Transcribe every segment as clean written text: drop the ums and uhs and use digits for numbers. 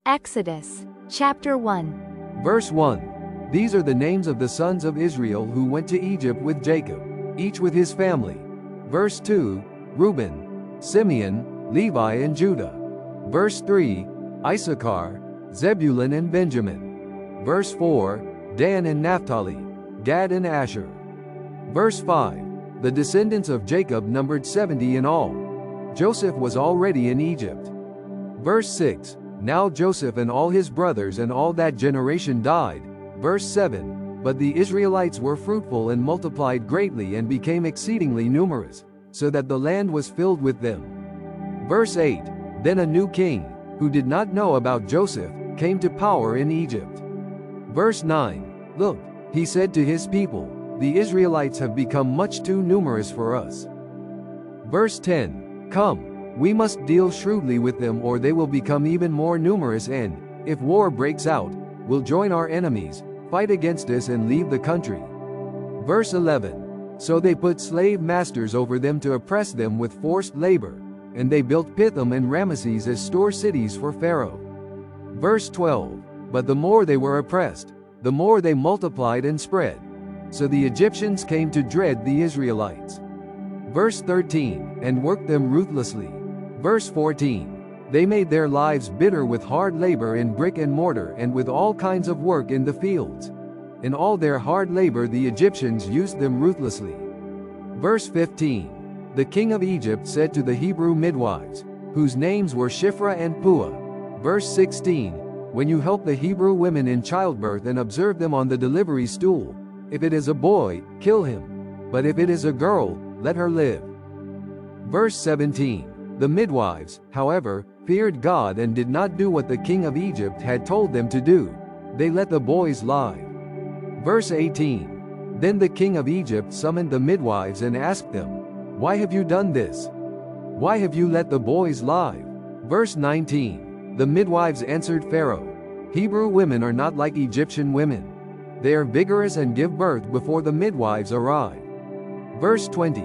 Exodus, chapter 1. Verse 1. These are the names of the sons of Israel who went to Egypt with Jacob, each with his family. Verse 2. Reuben, Simeon, Levi and Judah. Verse 3. Issachar, Zebulun and Benjamin. Verse 4. Dan and Naphtali, Gad and Asher. Verse 5. The descendants of Jacob numbered 70 in all. Joseph was already in Egypt. Verse 6. Now Joseph and all his brothers and all that generation died. Verse 7. But the Israelites were fruitful and multiplied greatly and became exceedingly numerous, so that the land was filled with them. Verse 8. Then a new king, who did not know about Joseph, came to power in Egypt. Verse 9. Look, he said to his people, the Israelites have become much too numerous for us. Verse 10. Come, we must deal shrewdly with them or they will become even more numerous and, if war breaks out, will join our enemies, fight against us and leave the country. Verse 11. So they put slave masters over them to oppress them with forced labor, and they built Pithom and Ramesses as store cities for Pharaoh. Verse 12. But the more they were oppressed, the more they multiplied and spread. So the Egyptians came to dread the Israelites. Verse 13. And worked them ruthlessly. Verse 14. They made their lives bitter with hard labor in brick and mortar and with all kinds of work in the fields. In all their hard labor the Egyptians used them ruthlessly. Verse 15. The king of Egypt said to the Hebrew midwives, whose names were Shiphrah and Puah. Verse 16. When you help the Hebrew women in childbirth and observe them on the delivery stool, if it is a boy, kill him. But if it is a girl, let her live. Verse 17. The midwives, however, feared God and did not do what the king of Egypt had told them to do. They let the boys live. Verse 18. Then the king of Egypt summoned the midwives and asked them, why have you done this? Why have you let the boys live? Verse 19. The midwives answered Pharaoh, Hebrew women are not like Egyptian women. They are vigorous and give birth before the midwives arrive. Verse 20.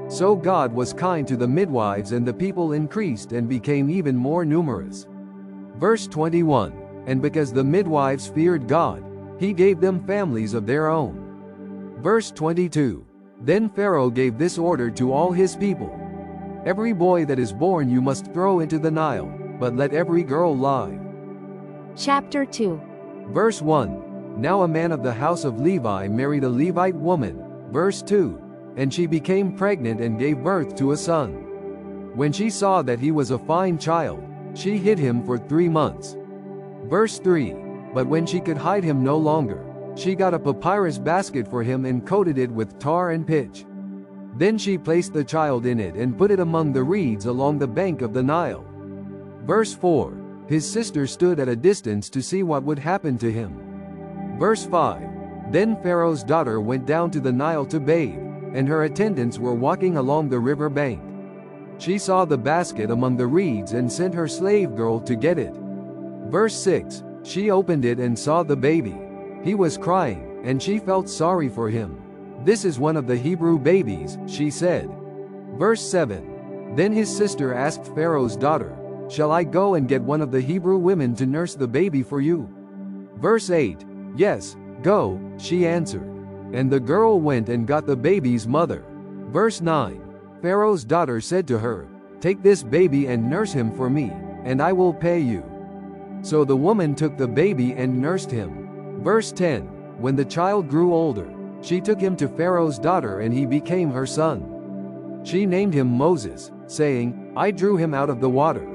So God was kind to the midwives and the people increased and became even more numerous. Verse 21. And because the midwives feared God, he gave them families of their own. Verse 22. Then Pharaoh gave this order to all his people. Every boy that is born you must throw into the Nile, but let every girl live. Chapter 2. Verse 1. Now a man of the house of Levi married a Levite woman. Verse 2. And she became pregnant and gave birth to a son. When she saw that he was a fine child, she hid him for 3 months. Verse 3. But when she could hide him no longer, she got a papyrus basket for him and coated it with tar and pitch. Then she placed the child in it and put it among the reeds along the bank of the Nile. Verse 4. His sister stood at a distance to see what would happen to him. Verse 5. Then Pharaoh's daughter went down to the Nile to bathe, and her attendants were walking along the river bank. She saw the basket among the reeds and sent her slave girl to get it. Verse 6. She opened it and saw the baby. He was crying, and she felt sorry for him. This is one of the Hebrew babies, she said. Verse 7. Then his sister asked Pharaoh's daughter, shall I go and get one of the Hebrew women to nurse the baby for you? Verse 8. Yes, go, she answered. And the girl went and got the baby's mother. Verse 9. Pharaoh's daughter said to her, take this baby and nurse him for me, and I will pay you. So the woman took the baby and nursed him. Verse 10. When the child grew older, she took him to Pharaoh's daughter and he became her son. She named him Moses, saying, I drew him out of the water.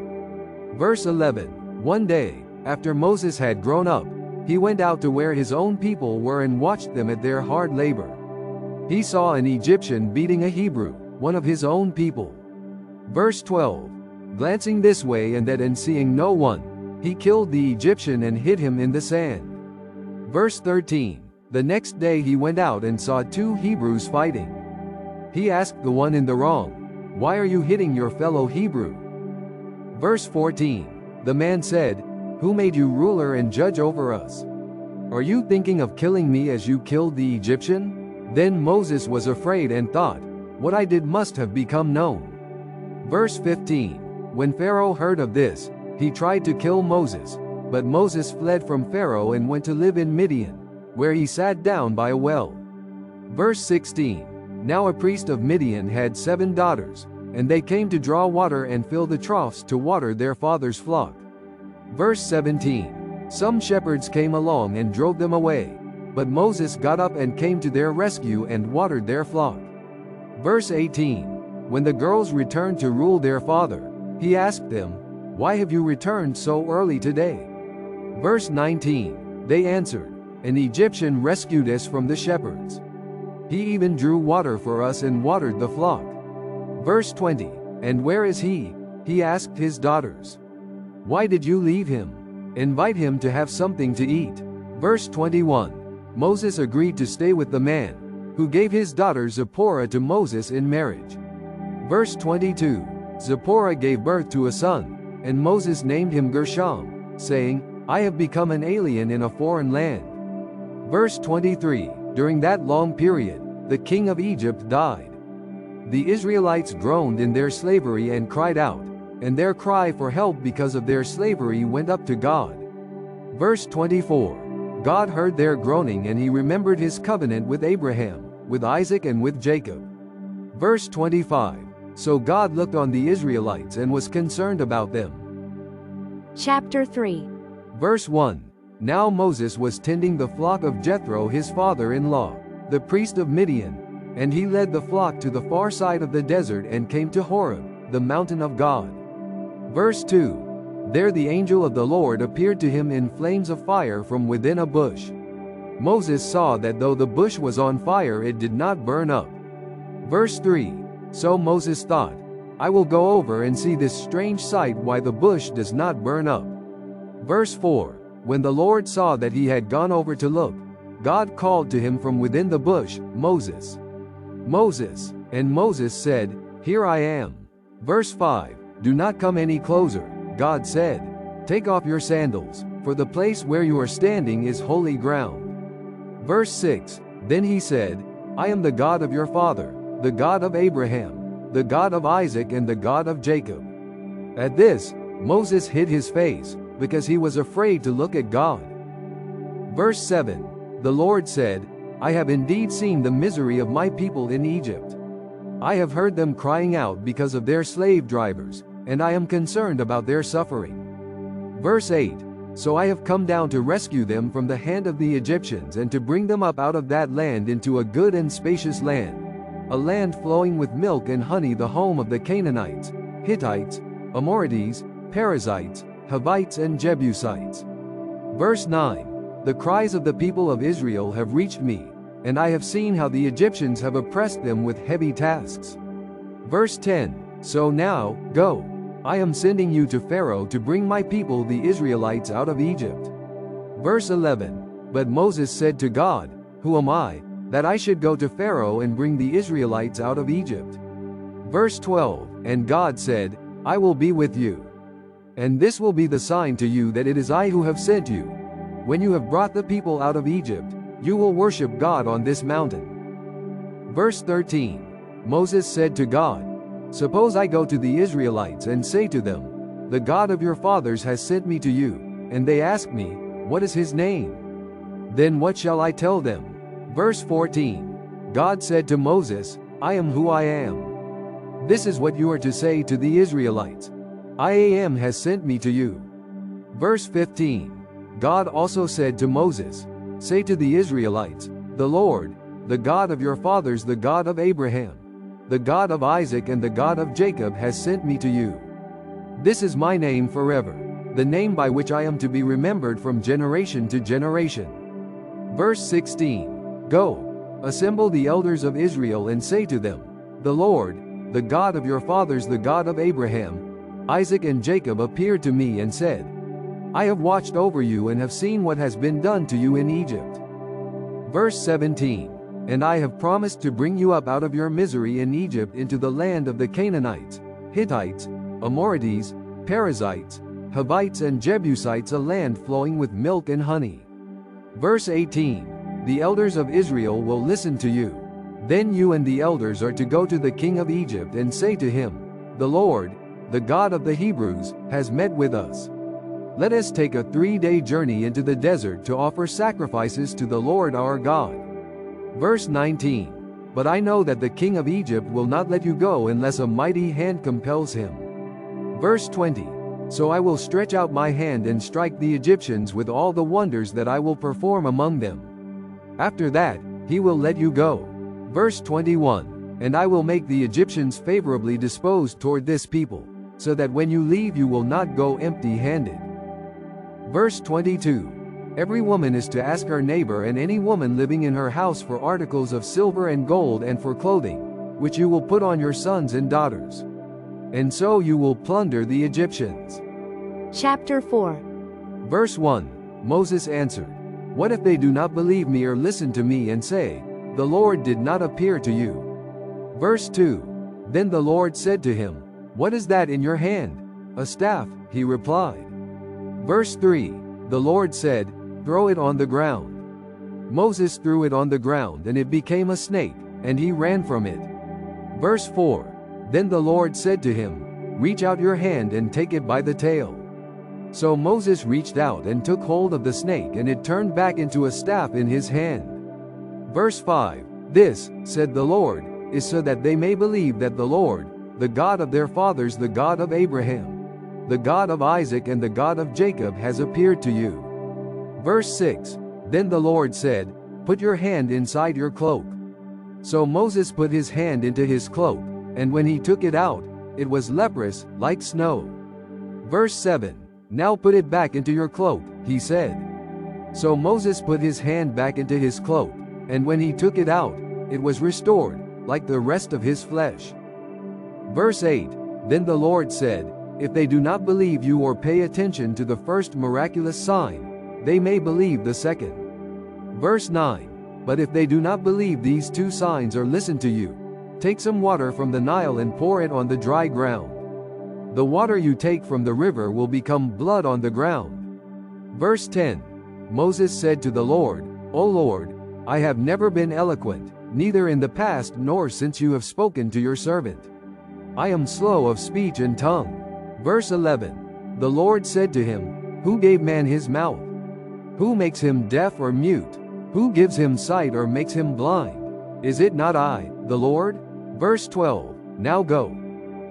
Verse 11. One day, after Moses had grown up, he went out to where his own people were and watched them at their hard labor. He saw an Egyptian beating a Hebrew, one of his own people. Verse 12. Glancing this way and that and seeing no one, he killed the Egyptian and hid him in the sand. Verse 13. The next day he went out and saw 2 Hebrews fighting. He asked the one in the wrong, why are you hitting your fellow Hebrew? Verse 14. The man said, who made you ruler and judge over us? Are you thinking of killing me as you killed the Egyptian? Then Moses was afraid and thought, what I did must have become known. Verse 15. When Pharaoh heard of this, he tried to kill Moses, But Moses fled from Pharaoh and went to live in Midian, where he sat down by a well. Verse 16. Now a priest of Midian had 7 daughters, and they came to draw water and fill the troughs to water their father's flock. Verse 17. Some shepherds came along and drove them away, but Moses got up and came to their rescue and watered their flock. Verse 18. When the girls returned to rule their father, he asked them, "Why have you returned so early today?" Verse 19. They answered, "An Egyptian rescued us from the shepherds. He even drew water for us and watered the flock." Verse 20. And where is he? He asked his daughters. Why did you leave him? Invite him to have something to eat. Verse 21. Moses agreed to stay with the man, who gave his daughter Zipporah to Moses in marriage. Verse 22. Zipporah gave birth to a son, and Moses named him Gershom, saying, "I have become an alien in a foreign land." Verse 23. During that long period, the king of Egypt died. The Israelites groaned in their slavery and cried out, and their cry for help because of their slavery went up to God. Verse 24. God heard their groaning and he remembered his covenant with Abraham, with Isaac and with Jacob. Verse 25. So God looked on the Israelites and was concerned about them. Chapter 3. Verse 1. Now Moses was tending the flock of Jethro his father-in-law, the priest of Midian, and he led the flock to the far side of the desert and came to Horeb, the mountain of God. Verse 2. There the angel of the Lord appeared to him in flames of fire from within a bush. Moses saw that though the bush was on fire it did not burn up. Verse 3. So Moses thought, I will go over and see this strange sight why the bush does not burn up. Verse 4. When the Lord saw that he had gone over to look, God called to him from within the bush, Moses. Moses. And Moses said, Here I am. Verse 5. Do not come any closer, God said. Take off your sandals, for the place where you are standing is holy ground. Verse 6. Then he said, I am the God of your father, the God of Abraham, the God of Isaac and the God of Jacob. At this, Moses hid his face, because he was afraid to look at God. Verse 7. The Lord said, I have indeed seen the misery of my people in Egypt. I have heard them crying out because of their slave drivers, and I am concerned about their suffering. Verse 8. So I have come down to rescue them from the hand of the Egyptians and to bring them up out of that land into a good and spacious land, a land flowing with milk and honey, the home of the Canaanites, Hittites, Amorites, Perizzites, Hivites and Jebusites. Verse 9. The cries of the people of Israel have reached me, and I have seen how the Egyptians have oppressed them with heavy tasks. Verse 10. So now, go. I am sending you to Pharaoh to bring my people the Israelites out of Egypt. Verse 11. But Moses said to God, Who am I, that I should go to Pharaoh and bring the Israelites out of Egypt? Verse 12. And God said, I will be with you. And this will be the sign to you that it is I who have sent you. When you have brought the people out of Egypt, you will worship God on this mountain. Verse 13. Moses said to God, Suppose I go to the Israelites and say to them, The God of your fathers has sent me to you, and they ask me, What is his name? Then what shall I tell them? Verse 14. God said to Moses, I am who I am. This is what you are to say to the Israelites. I am has sent me to you. Verse 15. God also said to Moses, Say to the Israelites, The Lord, the God of your fathers, the God of Abraham, the God of Isaac and the God of Jacob has sent me to you. This is my name forever, the name by which I am to be remembered from generation to generation. Verse 16. Go, assemble the elders of Israel and say to them, The Lord, the God of your fathers, the God of Abraham, Isaac and Jacob appeared to me and said, I have watched over you and have seen what has been done to you in Egypt. Verse 17. And I have promised to bring you up out of your misery in Egypt into the land of the Canaanites, Hittites, Amorites, Perizzites, Hivites and Jebusites, a land flowing with milk and honey. Verse 18. The elders of Israel will listen to you. Then you and the elders are to go to the king of Egypt and say to him, The Lord, the God of the Hebrews, has met with us. Let us take a 3-day journey into the desert to offer sacrifices to the Lord our God." Verse 19. "But I know that the king of Egypt will not let you go unless a mighty hand compels him." Verse 20. "So I will stretch out my hand and strike the Egyptians with all the wonders that I will perform among them. After that, he will let you go." Verse 21. "And I will make the Egyptians favorably disposed toward this people, so that when you leave you will not go empty-handed." Verse 22. "Every woman is to ask her neighbor and any woman living in her house for articles of silver and gold and for clothing, which you will put on your sons and daughters. And so you will plunder the Egyptians." Chapter 4. Verse 1. Moses answered, "What if they do not believe me or listen to me and say, 'The Lord did not appear to you'?" Verse 2. Then the Lord said to him, "What is that in your hand?" "A staff," he replied. Verse 3. The Lord said, "Throw it on the ground." Moses threw it on the ground and it became a snake, and he ran from it. Verse 4. Then the Lord said to him, "Reach out your hand and take it by the tail." So Moses reached out and took hold of the snake, and it turned back into a staff in his hand. Verse 5. "This," said the Lord, "is so that they may believe that the Lord, the God of their fathers, the God of Abraham, the God of Isaac and the God of Jacob has appeared to you." Verse 6. Then the Lord said, "Put your hand inside your cloak." So Moses put his hand into his cloak, and when he took it out, it was leprous, like snow. Verse 7. "Now put it back into your cloak," he said. So Moses put his hand back into his cloak, and when he took it out, it was restored, like the rest of his flesh. Verse 8. Then the Lord said, "If they do not believe you or pay attention to the first miraculous sign, they may believe the second." Verse 9. "But if they do not believe these 2 signs or listen to you, take some water from the Nile and pour it on the dry ground. The water you take from the river will become blood on the ground." Verse 10. Moses said to the Lord, "O Lord, I have never been eloquent, neither in the past nor since you have spoken to your servant. I am slow of speech and tongue." Verse 11. The Lord said to him, "Who gave man his mouth? Who makes him deaf or mute? Who gives him sight or makes him blind? Is it not I, the Lord?" Verse 12. "Now go.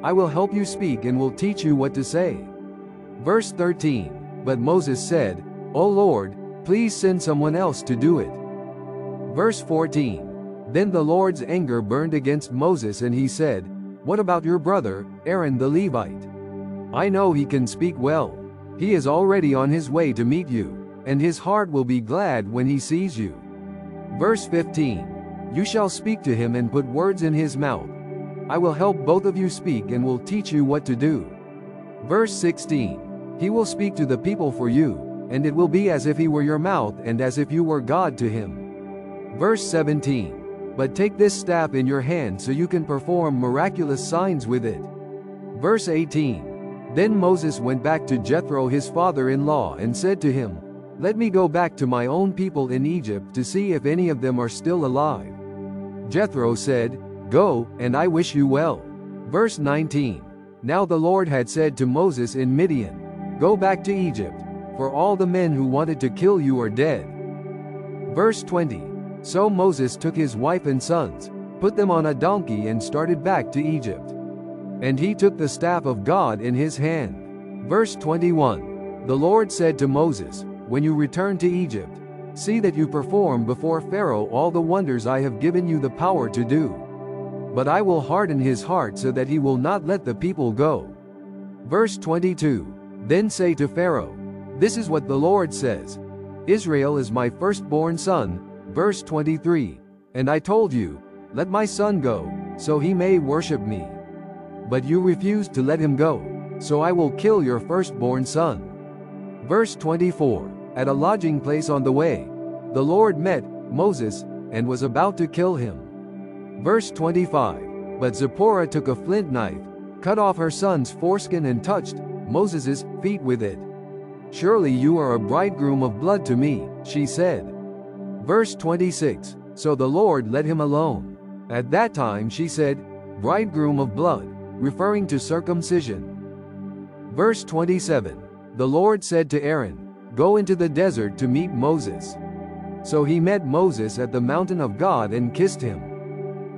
I will help you speak and will teach you what to say." Verse 13. But Moses said, "O Lord, please send someone else to do it." Verse 14. Then the Lord's anger burned against Moses, and he said, "What about your brother, Aaron the Levite? I know he can speak well. He is already on his way to meet you, and his heart will be glad when he sees you." Verse 15. "You shall speak to him and put words in his mouth. I will help both of you speak and will teach you what to do." Verse 16. "He will speak to the people for you, and it will be as if he were your mouth and as if you were God to him." Verse 17. "But take this staff in your hand so you can perform miraculous signs with it." Verse 18. Then Moses went back to Jethro his father-in-law and said to him, "Let me go back to my own people in Egypt to see if any of them are still alive." Jethro said, "Go, and I wish you well." Verse 19. Now the Lord had said to Moses in Midian, "Go back to Egypt, for all the men who wanted to kill you are dead." Verse 20. So Moses took his wife and sons, put them on a donkey and started back to Egypt. And he took the staff of God in his hand. Verse 21. The Lord said to Moses, "When you return to Egypt, see that you perform before Pharaoh all the wonders I have given you the power to do. But I will harden his heart so that he will not let the people go." Verse 22. Then say to Pharaoh, "This is what the Lord says, Israel is my firstborn son." Verse 23. "And I told you, let my son go, so he may worship me. But you refused to let him go, so I will kill your firstborn son." Verse 24. At a lodging place on the way, the Lord met Moses, and was about to kill him. Verse 25. But Zipporah took a flint knife, cut off her son's foreskin and touched Moses' feet with it. "Surely you are a bridegroom of blood to me," she said. Verse 26. So the Lord let him alone. At that time she said, "Bridegroom of blood," referring to circumcision. Verse 27. The Lord said to Aaron, "Go into the desert to meet Moses." So he met Moses at the mountain of God and kissed him.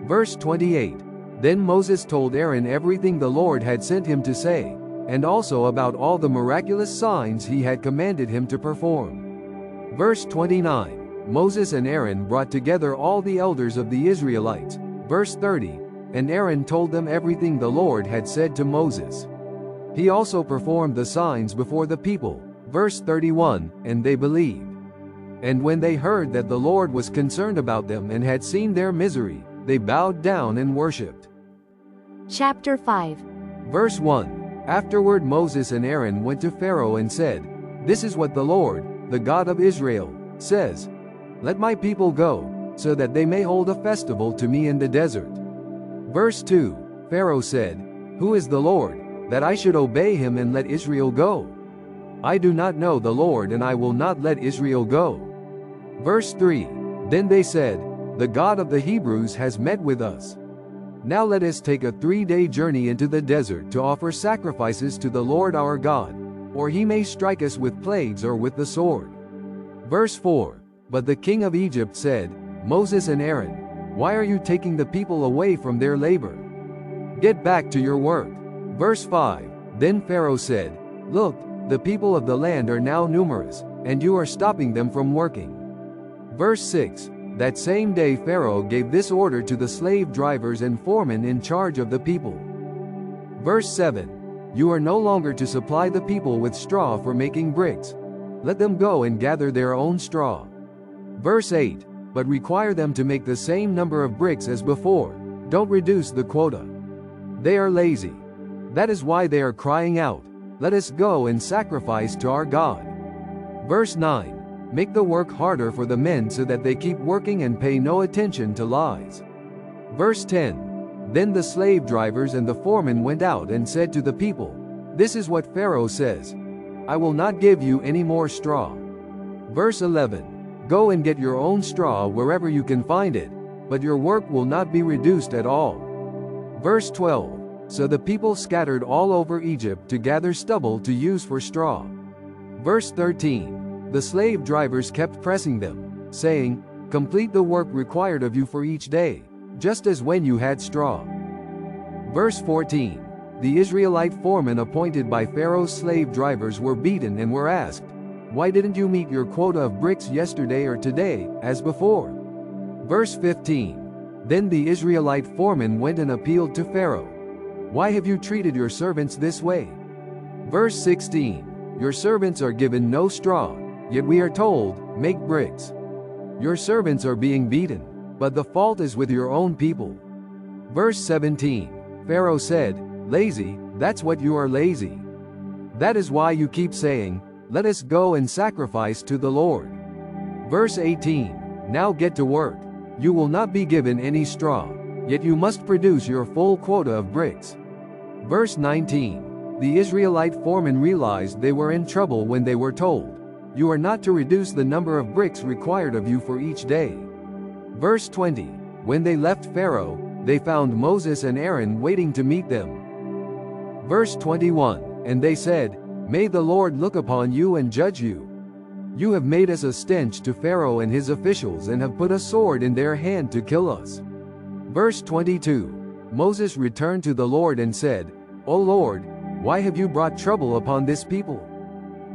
Verse 28. Then Moses told Aaron everything the Lord had sent him to say, and also about all the miraculous signs he had commanded him to perform. Verse 29. Moses and Aaron brought together all the elders of the Israelites. Verse 30. And Aaron told them everything the Lord had said to Moses. He also performed the signs before the people. Verse 31. And they believed. And when they heard that the Lord was concerned about them and had seen their misery, they bowed down and worshipped. Chapter 5. Verse 1. Afterward Moses and Aaron went to Pharaoh and said, "This is what the Lord, the God of Israel, says. Let my people go, so that they may hold a festival to me in the desert." Verse 2. Pharaoh said, "Who is the Lord, that I should obey him and let Israel go? I do not know the Lord, and I will not let Israel go." Verse 3. Then they said, "The God of the Hebrews has met with us. Now let us take a 3-day journey into the desert to offer sacrifices to the Lord our God, or he may strike us with plagues or with the sword." Verse 4. But the king of Egypt said, "Moses and Aaron, why are you taking the people away from their labor? Get back to your work." Verse 5. Then Pharaoh said, "Look, the people of the land are now numerous, and you are stopping them from working." Verse 6. That same day Pharaoh gave this order to the slave drivers and foremen in charge of the people. Verse 7. You are no longer to supply the people with straw for making bricks. Let them go and gather their own straw. Verse 8. But require them to make the same number of bricks as before. Don't reduce the quota. They are lazy. That is why they are crying out, "Let us go and sacrifice to our God." Verse 9. Make the work harder for the men so that they keep working and pay no attention to lies. Verse 10. Then the slave drivers and the foremen went out and said to the people, "This is what Pharaoh says. I will not give you any more straw." Verse 11. Go and get your own straw wherever you can find it, but your work will not be reduced at all. Verse 12. So the people scattered all over Egypt to gather stubble to use for straw. Verse 13. The slave drivers kept pressing them, saying, "Complete the work required of you for each day, just as when you had straw." Verse 14. The Israelite foremen appointed by Pharaoh's slave drivers were beaten and were asked, "Why didn't you meet your quota of bricks yesterday or today, as before?" Verse 15. Then the Israelite foreman went and appealed to Pharaoh. "Why have you treated your servants this way?" Verse 16. Your servants are given no straw, yet we are told, "Make bricks." Your servants are being beaten, but the fault is with your own people. Verse 17. Pharaoh said, "Lazy, that's what you are, lazy. That is why you keep saying, 'Let us go and sacrifice to the Lord.'" Verse 18. Now get to work. You will not be given any straw, yet you must produce your full quota of bricks. Verse 19. The Israelite foremen realized they were in trouble when they were told, "You are not to reduce the number of bricks required of you for each day." Verse 20. When they left Pharaoh, they found Moses and Aaron waiting to meet them. Verse 21. And they said, "May the Lord look upon you and judge you. You have made us a stench to Pharaoh and his officials and have put a sword in their hand to kill us." Verse 22. Moses returned to the Lord and said, "O Lord, why have you brought trouble upon this people?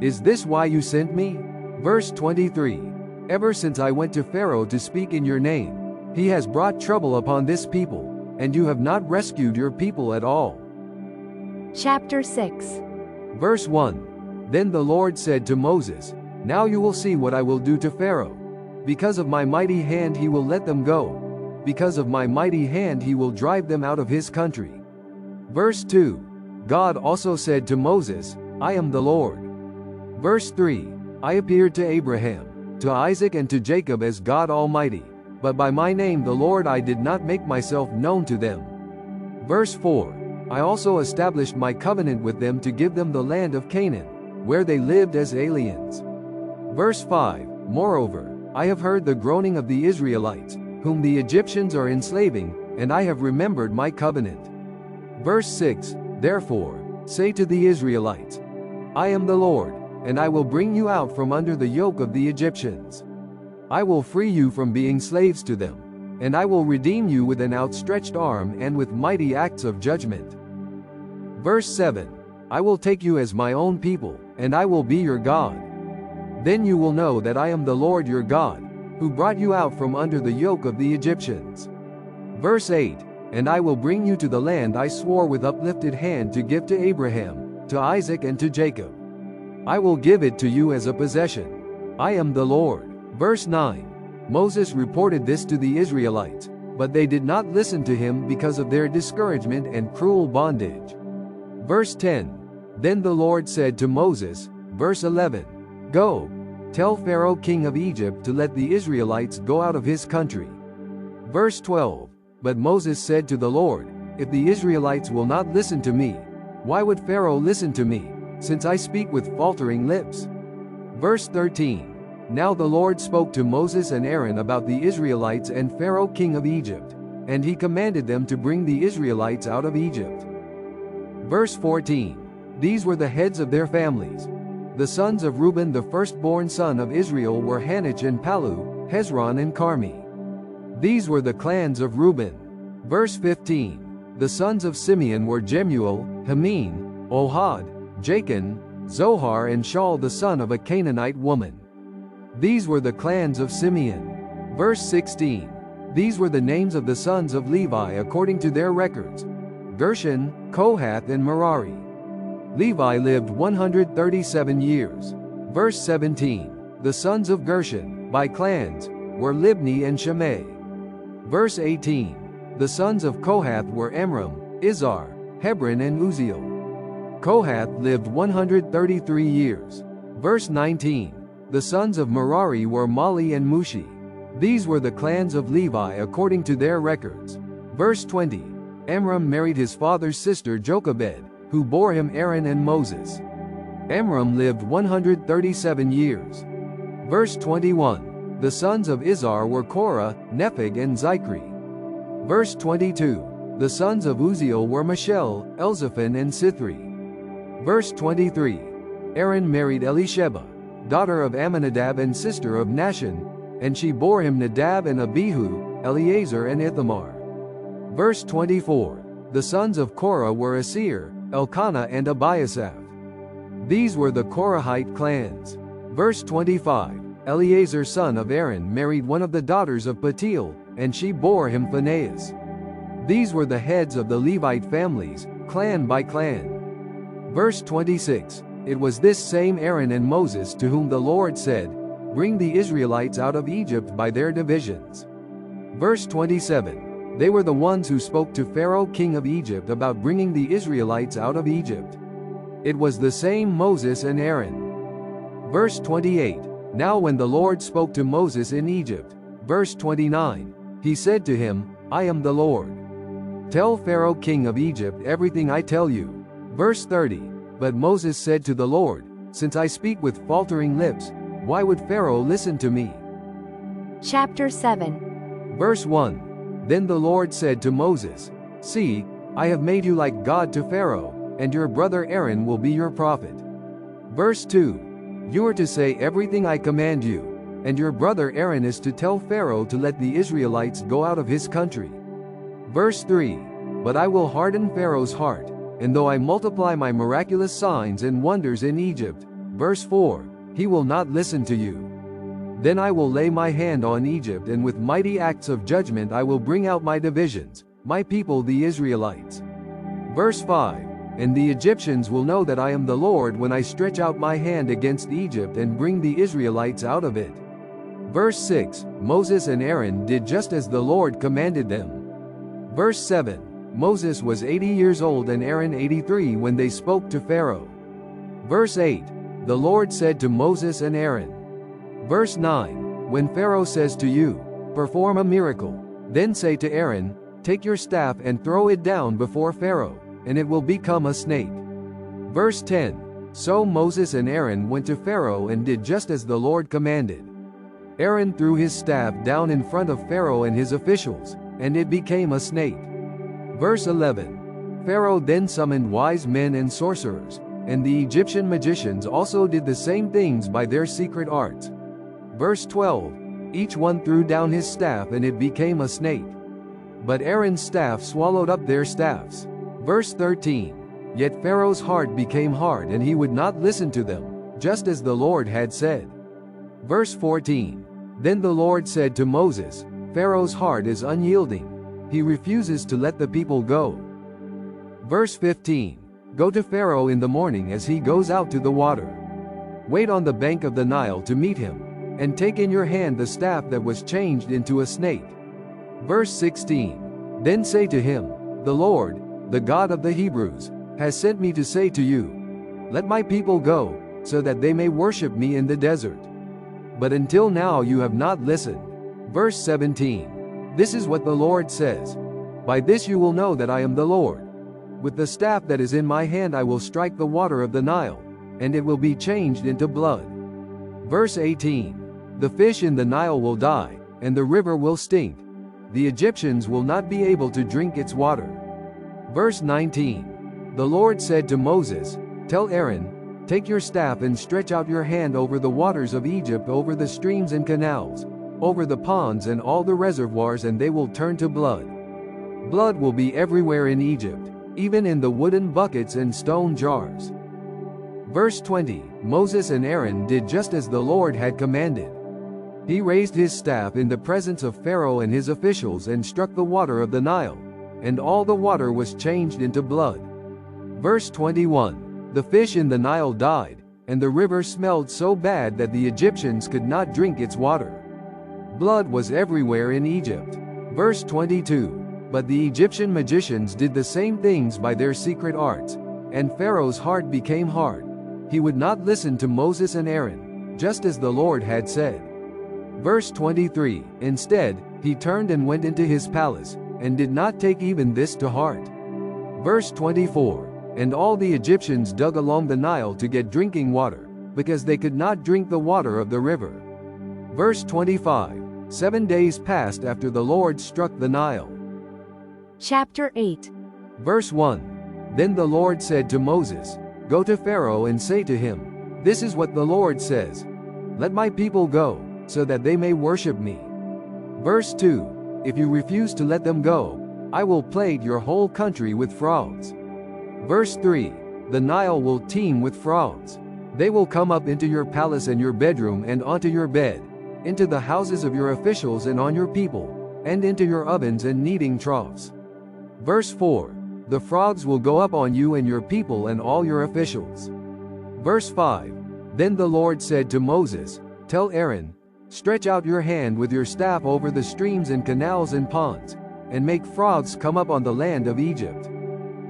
Is this why you sent me?" Verse 23. Ever since I went to Pharaoh to speak in your name, he has brought trouble upon this people, and you have not rescued your people at all. Chapter 6. Verse 1. Then the Lord said to Moses, "Now you will see what I will do to Pharaoh. Because of my mighty hand he will let them go. Because of my mighty hand he will drive them out of his country." Verse 2. God also said to Moses, "I am the Lord." Verse 3. I appeared to Abraham, to Isaac and to Jacob as God Almighty, but by my name the Lord I did not make myself known to them. Verse 4. I also established my covenant with them to give them the land of Canaan, where they lived as aliens. Verse 5. Moreover, I have heard the groaning of the Israelites, whom the Egyptians are enslaving, and I have remembered my covenant. Verse 6. Therefore, say to the Israelites, I am the Lord, and I will bring you out from under the yoke of the Egyptians. I will free you from being slaves to them, and I will redeem you with an outstretched arm and with mighty acts of judgment. Verse 7. I will take you as my own people, and I will be your God. Then you will know that I am the Lord your God, who brought you out from under the yoke of the Egyptians. Verse 8. And I will bring you to the land I swore with uplifted hand to give to Abraham, to Isaac and to Jacob. I will give it to you as a possession. I am the Lord. Verse 9. Moses reported this to the Israelites, but they did not listen to him because of their discouragement and cruel bondage. Verse 10. Then the Lord said to Moses, verse 11, Go, tell Pharaoh king of Egypt to let the Israelites go out of his country. Verse 12. But Moses said to the Lord, If the Israelites will not listen to me, why would Pharaoh listen to me, since I speak with faltering lips? Verse 13. Now the Lord spoke to Moses and Aaron about the Israelites and Pharaoh king of Egypt, and he commanded them to bring the Israelites out of Egypt. Verse 14. These were the heads of their families. The sons of Reuben, the firstborn son of Israel, were Hanoch and Pallu, Hezron and Carmi. These were the clans of Reuben. Verse 15. The sons of Simeon were Jemuel, Hamin, Ohad, Jachin, Zohar and Shaul the son of a Canaanite woman. These were the clans of Simeon. Verse 16. These were the names of the sons of Levi according to their records: Gershon, Kohath and Merari. Levi lived 137 years. Verse 17. The sons of Gershon, by clans, were Libni and Shimei. Verse 18. The sons of Kohath were Amram, Izhar, Hebron and Uzziel. Kohath lived 133 years. Verse 19. The sons of Merari were Mali and Mushi. These were the clans of Levi according to their records. Verse 20. Amram married his father's sister Jochebed, who bore him Aaron and Moses. Amram lived 137 years. Verse 21. The sons of Izhar were Korah, Nepheg and Zichri. Verse 22. The sons of Uzziel were Michelle, Elzaphan and Sithri. Verse 23. Aaron married Elisheba, daughter of Amminadab and sister of Nahshon, and she bore him Nadab and Abihu, Eleazar and Ithamar. Verse 24. The sons of Korah were Asir, Elkanah and Abiasaph. These were the Korahite clans. Verse 25. Eleazar son of Aaron married one of the daughters of Patiel, and she bore him Phinehas. These were the heads of the Levite families, clan by clan. Verse 26. It was this same Aaron and Moses to whom the Lord said, Bring the Israelites out of Egypt by their divisions. Verse 27. They were the ones who spoke to Pharaoh king of Egypt about bringing the Israelites out of Egypt. It was the same Moses and Aaron. Verse 28. Now when the Lord spoke to Moses in Egypt, verse 29, he said to him, I am the Lord. Tell Pharaoh king of Egypt everything I tell you. Verse 30. But Moses said to the Lord, Since I speak with faltering lips, why would Pharaoh listen to me? Chapter 7. Verse 1. Then the Lord said to Moses, See, I have made you like God to Pharaoh, and your brother Aaron will be your prophet. Verse 2. You are to say everything I command you, and your brother Aaron is to tell Pharaoh to let the Israelites go out of his country. Verse 3. But I will harden Pharaoh's heart, and though I multiply my miraculous signs and wonders in Egypt, verse 4, he will not listen to you. Then I will lay my hand on Egypt, and with mighty acts of judgment I will bring out my divisions, my people the Israelites. Verse 5. And the Egyptians will know that I am the Lord when I stretch out my hand against Egypt and bring the Israelites out of it. Verse 6. Moses and Aaron did just as the Lord commanded them. Verse 7. Moses was 80 years old and Aaron 83 when they spoke to Pharaoh. Verse 8. The Lord said to Moses and Aaron. Verse 9. When Pharaoh says to you, Perform a miracle, then say to Aaron, Take your staff and throw it down before Pharaoh, and it will become a snake. Verse 10. So Moses and Aaron went to Pharaoh and did just as the Lord commanded. Aaron threw his staff down in front of Pharaoh and his officials, and it became a snake. Verse 11. Pharaoh then summoned wise men and sorcerers, and the Egyptian magicians also did the same things by their secret arts. Verse 12. Each one threw down his staff and it became a snake. But Aaron's staff swallowed up their staffs. Verse 13. Yet Pharaoh's heart became hard and he would not listen to them, just as the Lord had said. Verse 14. Then the Lord said to Moses, Pharaoh's heart is unyielding. He refuses to let the people go. Verse 15. Go to Pharaoh in the morning as he goes out to the water. Wait on the bank of the Nile to meet him, and take in your hand the staff that was changed into a snake. Verse 16. Then say to him, The Lord, the God of the Hebrews, has sent me to say to you, Let my people go, so that they may worship me in the desert. But until now you have not listened. Verse 17. This is what the Lord says. By this you will know that I am the Lord. With the staff that is in my hand I will strike the water of the Nile, and it will be changed into blood. Verse 18. The fish in the Nile will die, and the river will stink. The Egyptians will not be able to drink its water. Verse 19. The Lord said to Moses, Tell Aaron, take your staff and stretch out your hand over the waters of Egypt, over the streams and canals, over the ponds and all the reservoirs, and they will turn to blood. Blood will be everywhere in Egypt, even in the wooden buckets and stone jars. Verse 20. Moses and Aaron did just as the Lord had commanded. He raised his staff in the presence of Pharaoh and his officials and struck the water of the Nile, and all the water was changed into blood. Verse 21. The fish in the Nile died, and the river smelled so bad that the Egyptians could not drink its water. Blood was everywhere in Egypt. Verse 22. But the Egyptian magicians did the same things by their secret arts, and Pharaoh's heart became hard. He would not listen to Moses and Aaron, just as the Lord had said. Verse 23. Instead, he turned and went into his palace, and did not take even this to heart. Verse 24. And all the Egyptians dug along the Nile to get drinking water, because they could not drink the water of the river. Verse 25. 7 days passed after the Lord struck the Nile. Chapter 8. Verse 1. Then the Lord said to Moses, Go to Pharaoh and say to him, This is what the Lord says. Let my people go, so that they may worship me. Verse 2. If you refuse to let them go, I will plague your whole country with frogs. Verse 3. The Nile will teem with frogs. They will come up into your palace and your bedroom and onto your bed, into the houses of your officials and on your people, and into your ovens and kneading troughs. Verse 4. The frogs will go up on you and your people and all your officials. Verse 5. Then the Lord said to Moses, Tell Aaron, stretch out your hand with your staff over the streams and canals and ponds, and make frogs come up on the land of Egypt.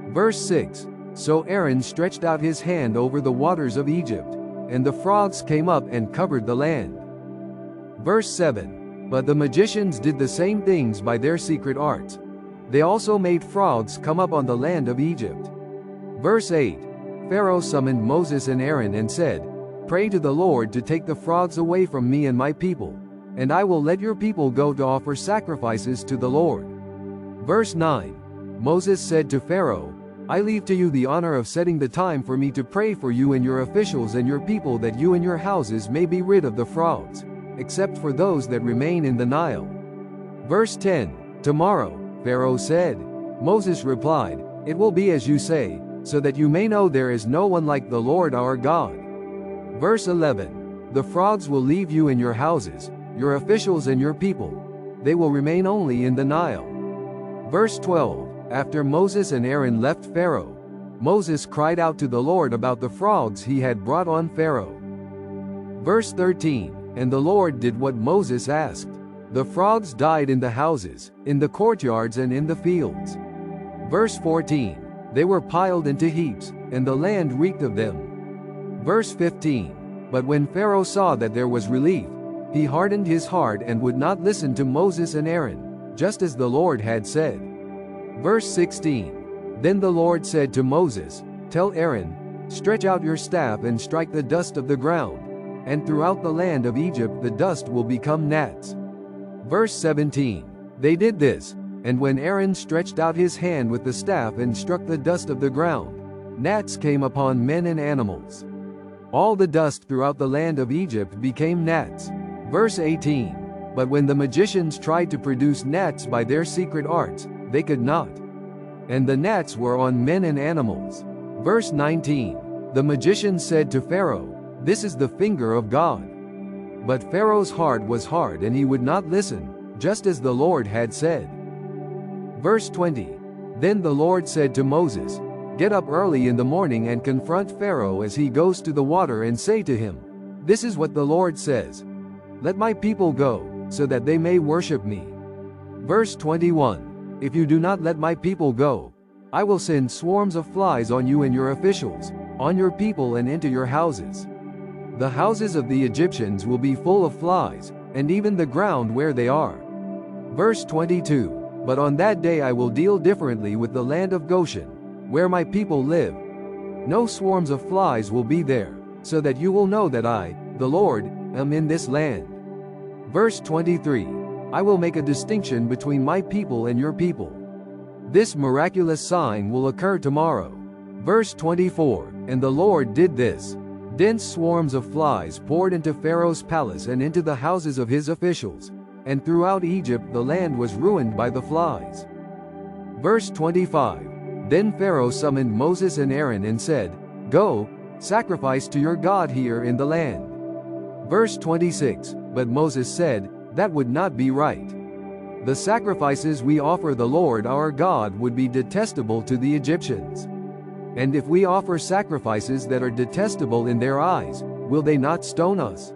Verse 6. So Aaron stretched out his hand over the waters of Egypt, and the frogs came up and covered the land. Verse 7. But the magicians did the same things by their secret arts. They also made frogs come up on the land of Egypt. Verse 8. Pharaoh summoned Moses and Aaron and said, Pray to the Lord to take the frogs away from me and my people, and I will let your people go to offer sacrifices to the Lord. Verse 9. Moses said to Pharaoh, I leave to you the honor of setting the time for me to pray for you and your officials and your people, that you and your houses may be rid of the frogs, except for those that remain in the Nile. Verse 10. Tomorrow, Pharaoh said. Moses replied, It will be as you say, so that you may know there is no one like the Lord our God. Verse 11. The frogs will leave you in your houses, your officials and your people. They will remain only in the Nile. Verse 12. After Moses and Aaron left Pharaoh, Moses cried out to the Lord about the frogs he had brought on Pharaoh. Verse 13. And the Lord did what Moses asked. The frogs died in the houses, in the courtyards and in the fields. Verse 14. They were piled into heaps, and the land reeked of them. Verse 15. But when Pharaoh saw that there was relief, he hardened his heart and would not listen to Moses and Aaron, just as the Lord had said. Verse 16. Then the Lord said to Moses, Tell Aaron, stretch out your staff and strike the dust of the ground, and throughout the land of Egypt the dust will become gnats. Verse 17. They did this, and when Aaron stretched out his hand with the staff and struck the dust of the ground, Gnats came upon men and animals. All the dust throughout the land of Egypt became gnats. Verse 18. But when the magicians tried to produce gnats by their secret arts, they could not. And the gnats were on men and animals. Verse 19. The magician said to Pharaoh, "This is the finger of God." But Pharaoh's heart was hard and he would not listen, just as the Lord had said. Verse 20. Then the Lord said to Moses, "Get up early in the morning and confront Pharaoh as he goes to the water and say to him, 'This is what the Lord says. Let my people go, so that they may worship me.'" Verse 21. "If you do not let my people go, I will send swarms of flies on you and your officials, on your people and into your houses. The houses of the Egyptians will be full of flies, and even the ground where they are." Verse 22. "But on that day I will deal differently with the land of Goshen, where my people live. No swarms of flies will be there, so that you will know that I, the Lord, am in this land." Verse 23. "I will make a distinction between my people and your people. This miraculous sign will occur tomorrow." Verse 24. "And the Lord did this. Dense swarms of flies poured into Pharaoh's palace and into the houses of his officials, and throughout Egypt the land was ruined by the flies." Verse 25. "Then Pharaoh summoned Moses and Aaron and said, 'Go, sacrifice to your God here in the land.'" Verse 26. "But Moses said, 'That would not be right. The sacrifices we offer the Lord our God would be detestable to the Egyptians. And if we offer sacrifices that are detestable in their eyes, will they not stone us?'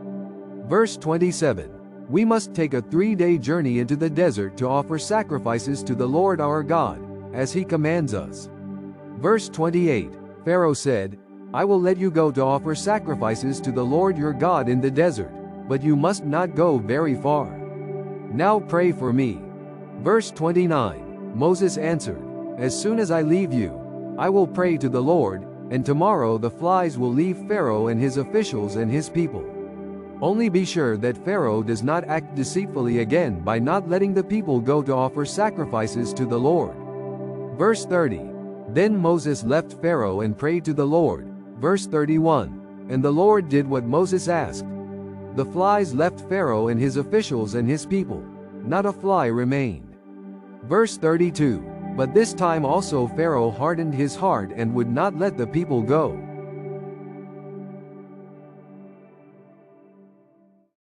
Verse 27. "We must take a 3-day journey into the desert to offer sacrifices to the Lord our God, as he commands us." Verse 28. "Pharaoh said, 'I will let you go to offer sacrifices to the Lord your God in the desert, but you must not go very far. Now pray for me.' Verse 29. Moses answered, 'As soon as I leave you, I will pray to the Lord, and tomorrow the flies will leave Pharaoh and his officials and his people. Only be sure that Pharaoh does not act deceitfully again by not letting the people go to offer sacrifices to the Lord." Verse 30. Then Moses left Pharaoh and prayed to the Lord. Verse 31. And the Lord did what Moses asked. The flies left Pharaoh and his officials and his people. Not a fly remained. Verse 32. But this time also Pharaoh hardened his heart and would not let the people go.